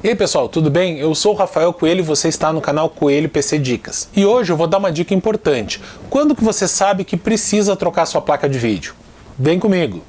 E aí pessoal, tudo bem? Eu sou o Rafael Coelho e você está no canal Coelho PC Dicas. E hoje eu vou dar uma dica importante. Quando que você sabe que precisa trocar sua placa de vídeo? Vem comigo!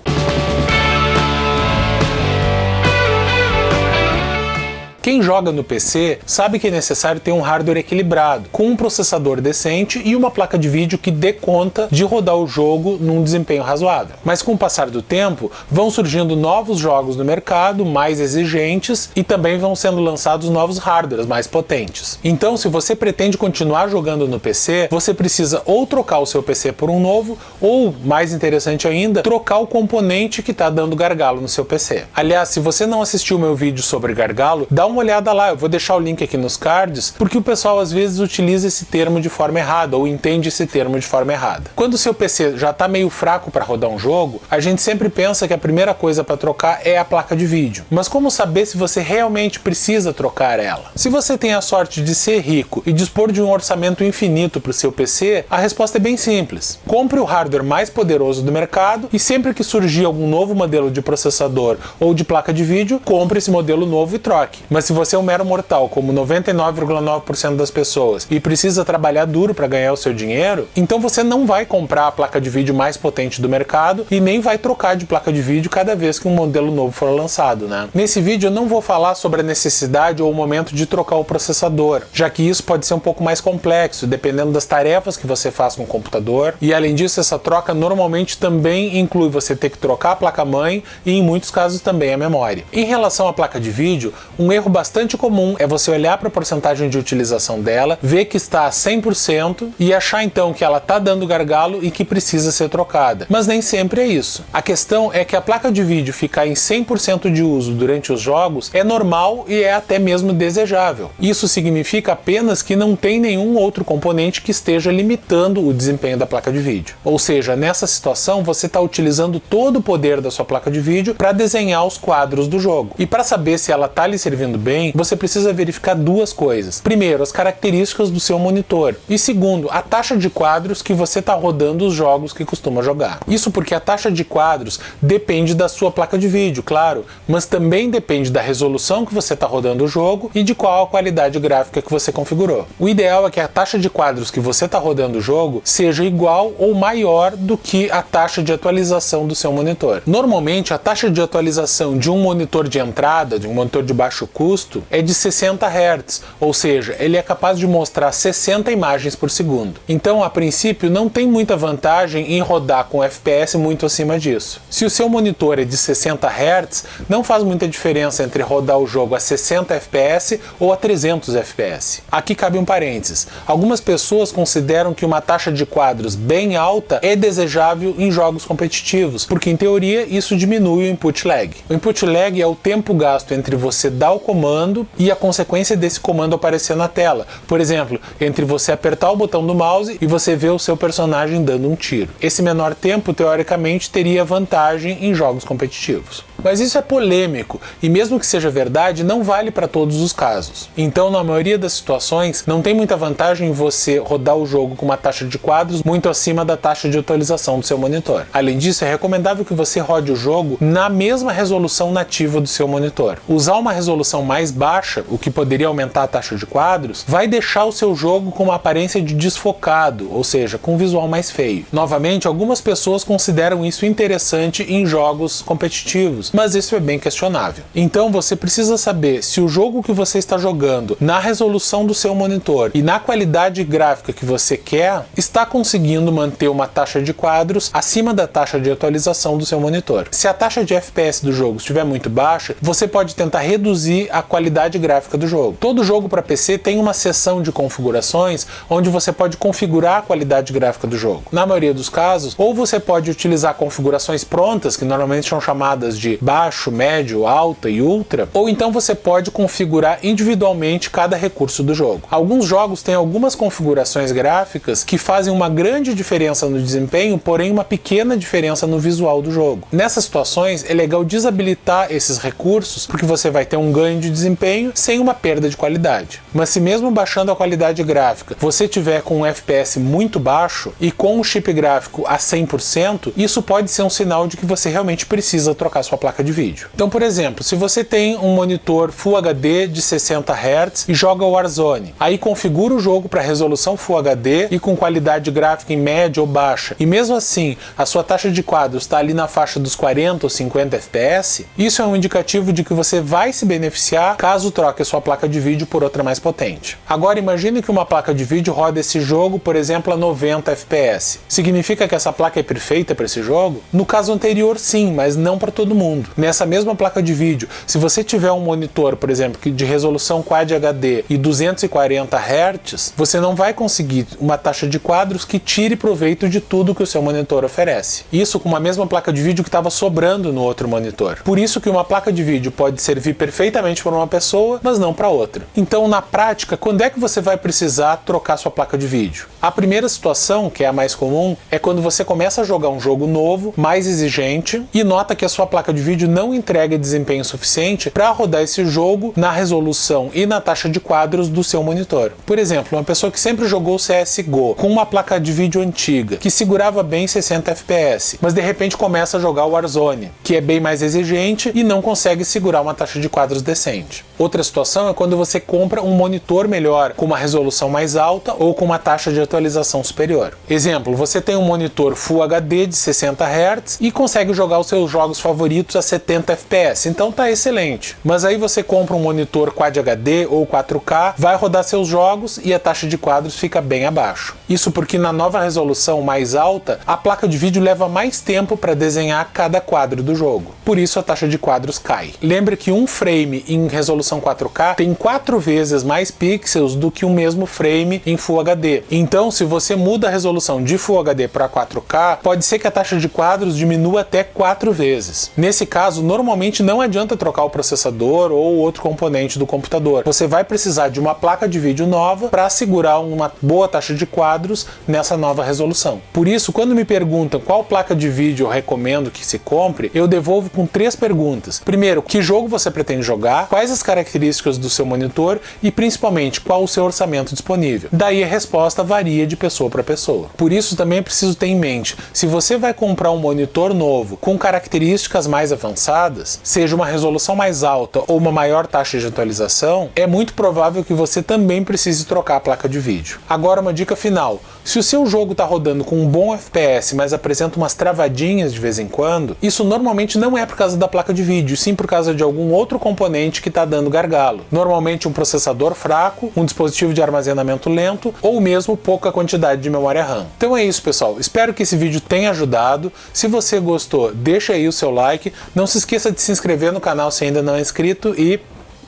Quem joga no PC sabe que é necessário ter um hardware equilibrado, com um processador decente e uma placa de vídeo que dê conta de rodar o jogo num desempenho razoável. Mas com o passar do tempo, vão surgindo novos jogos no mercado, mais exigentes, e também vão sendo lançados novos hardwares mais potentes. Então, se você pretende continuar jogando no PC, você precisa ou trocar o seu PC por um novo, ou, mais interessante ainda, trocar o componente que está dando gargalo no seu PC. Aliás, se você não assistiu o meu vídeo sobre gargalo, dá uma olhada lá, eu vou deixar o link aqui nos cards, porque o pessoal às vezes utiliza esse termo de forma errada, ou entende esse termo de forma errada. Quando o seu PC já está meio fraco para rodar um jogo, a gente sempre pensa que a primeira coisa para trocar é a placa de vídeo. Mas como saber se você realmente precisa trocar ela? Se você tem a sorte de ser rico e dispor de um orçamento infinito para o seu PC, a resposta é bem simples. Compre o hardware mais poderoso do mercado e sempre que surgir algum novo modelo de processador ou de placa de vídeo, compre esse modelo novo e troque. Mas se você é um mero mortal, como 99,9% das pessoas, e precisa trabalhar duro para ganhar o seu dinheiro, então você não vai comprar a placa de vídeo mais potente do mercado e nem vai trocar de placa de vídeo cada vez que um modelo novo for lançado, né? Nesse vídeo eu não vou falar sobre a necessidade ou o momento de trocar o processador, já que isso pode ser um pouco mais complexo, dependendo das tarefas que você faz com o computador, e além disso essa troca normalmente também inclui você ter que trocar a placa-mãe e em muitos casos também a memória. Em relação à placa de vídeo, um erro bastante comum é você olhar para a porcentagem de utilização dela, ver que está a 100% e achar então que ela está dando gargalo e que precisa ser trocada. Mas nem sempre é isso. A questão é que a placa de vídeo ficar em 100% de uso durante os jogos é normal e é até mesmo desejável. Isso significa apenas que não tem nenhum outro componente que esteja limitando o desempenho da placa de vídeo. Ou seja, nessa situação você está utilizando todo o poder da sua placa de vídeo para desenhar os quadros do jogo. E para saber se ela está lhe servindo bem, você precisa verificar duas coisas. Primeiro, as características do seu monitor. E segundo, a taxa de quadros que você está rodando os jogos que costuma jogar. Isso porque a taxa de quadros depende da sua placa de vídeo, claro, mas também depende da resolução que você está rodando o jogo e de qual a qualidade gráfica que você configurou. O ideal é que a taxa de quadros que você está rodando o jogo seja igual ou maior do que a taxa de atualização do seu monitor. Normalmente, a taxa de atualização de um monitor de entrada, de um monitor de baixo custo, é de 60 Hz, ou seja, ele é capaz de mostrar 60 imagens por segundo. Então, a princípio, não tem muita vantagem em rodar com FPS muito acima disso. Se o seu monitor é de 60 Hz, não faz muita diferença entre rodar o jogo a 60 FPS ou a 300 FPS. Aqui cabe um parênteses. Algumas pessoas consideram que uma taxa de quadros bem alta é desejável em jogos competitivos, porque em teoria isso diminui o input lag. O input lag é o tempo gasto entre você dar o comando e a consequência desse comando aparecer na tela. Por exemplo, entre você apertar o botão do mouse e você ver o seu personagem dando um tiro. Esse menor tempo, teoricamente, teria vantagem em jogos competitivos. Mas isso é polêmico, e mesmo que seja verdade, não vale para todos os casos. Então, na maioria das situações, não tem muita vantagem em você rodar o jogo com uma taxa de quadros muito acima da taxa de atualização do seu monitor. Além disso, é recomendável que você rode o jogo na mesma resolução nativa do seu monitor. Usar uma resolução mais baixa, o que poderia aumentar a taxa de quadros, vai deixar o seu jogo com uma aparência de desfocado, ou seja, com um visual mais feio. Novamente, algumas pessoas consideram isso interessante em jogos competitivos, mas isso é bem questionável. Então você precisa saber se o jogo que você está jogando na resolução do seu monitor e na qualidade gráfica que você quer está conseguindo manter uma taxa de quadros acima da taxa de atualização do seu monitor. Se a taxa de FPS do jogo estiver muito baixa, você pode tentar reduzir a qualidade gráfica do jogo. Todo jogo para PC tem uma seção de configurações onde você pode configurar a qualidade gráfica do jogo. Na maioria dos casos, ou você pode utilizar configurações prontas, que normalmente são chamadas de baixo, médio, alta e ultra, ou então você pode configurar individualmente cada recurso do jogo. Alguns jogos têm algumas configurações gráficas que fazem uma grande diferença no desempenho, porém uma pequena diferença no visual do jogo. Nessas situações, é legal desabilitar esses recursos, porque você vai ter um ganho de desempenho sem uma perda de qualidade. Mas se mesmo baixando a qualidade gráfica, você tiver com um FPS muito baixo e com o chip gráfico a 100%, isso pode ser um sinal de que você realmente precisa trocar sua placa placa de vídeo. Então, por exemplo, se você tem um monitor Full HD de 60 Hz e joga Warzone, aí configura o jogo para resolução Full HD e com qualidade gráfica em média ou baixa, e mesmo assim a sua taxa de quadros está ali na faixa dos 40 ou 50 FPS, isso é um indicativo de que você vai se beneficiar caso troque a sua placa de vídeo por outra mais potente. Agora imagine que uma placa de vídeo roda esse jogo, por exemplo, a 90 FPS. Significa que essa placa é perfeita para esse jogo? No caso anterior, sim, mas não para todo mundo. Nessa mesma placa de vídeo, se você tiver um monitor, por exemplo, de resolução Quad HD e 240 Hz, você não vai conseguir uma taxa de quadros que tire proveito de tudo que o seu monitor oferece. Isso com uma mesma placa de vídeo que estava sobrando no outro monitor. Por isso que uma placa de vídeo pode servir perfeitamente para uma pessoa, mas não para outra. Então, na prática, quando é que você vai precisar trocar sua placa de vídeo? A primeira situação, que é a mais comum, é quando você começa a jogar um jogo novo, mais exigente, e nota que a sua placa de vídeo não entrega desempenho suficiente para rodar esse jogo na resolução e na taxa de quadros do seu monitor. Por exemplo, uma pessoa que sempre jogou CSGO com uma placa de vídeo antiga, que segurava bem 60 FPS, mas de repente começa a jogar o Warzone, que é bem mais exigente e não consegue segurar uma taxa de quadros decente. Outra situação é quando você compra um monitor melhor, com uma resolução mais alta ou com uma taxa de atualização superior. Exemplo, você tem um monitor Full HD de 60 Hz e consegue jogar os seus jogos favoritos a 70 FPS, então tá excelente. Mas aí você compra um monitor Quad HD ou 4K, vai rodar seus jogos e a taxa de quadros fica bem abaixo. Isso porque na nova resolução mais alta, a placa de vídeo leva mais tempo para desenhar cada quadro do jogo. Por isso a taxa de quadros cai. Lembre que um frame em resolução 4K tem 4 vezes mais pixels do que o mesmo frame em Full HD. Então, se você muda a resolução de Full HD para 4K, pode ser que a taxa de quadros diminua até 4 vezes. Nesse caso, normalmente não adianta trocar o processador ou outro componente do computador. Você vai precisar de uma placa de vídeo nova para assegurar uma boa taxa de quadros nessa nova resolução. Por isso, quando me perguntam qual placa de vídeo eu recomendo que se compre, eu devolvo com 3 perguntas. Primeiro, que jogo você pretende jogar? Quais as características do seu monitor? E principalmente, qual o seu orçamento disponível? Daí a resposta varia de pessoa para pessoa. Por isso também é preciso ter em mente, se você vai comprar um monitor novo com características mais avançadas, seja uma resolução mais alta ou uma maior taxa de atualização, é muito provável que você também precise trocar a placa de vídeo. Agora uma dica final, se o seu jogo está rodando com um bom FPS, mas apresenta umas travadinhas de vez em quando, isso normalmente não é por causa da placa de vídeo, sim por causa de algum outro componente que está dando gargalo. Normalmente um processador fraco, um dispositivo de armazenamento lento ou mesmo pouca quantidade de memória RAM. Então é isso, pessoal. Espero que esse vídeo tenha ajudado. Se você gostou, deixa aí o seu like. Não se esqueça de se inscrever no canal se ainda não é inscrito e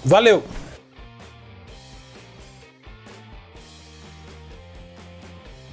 valeu!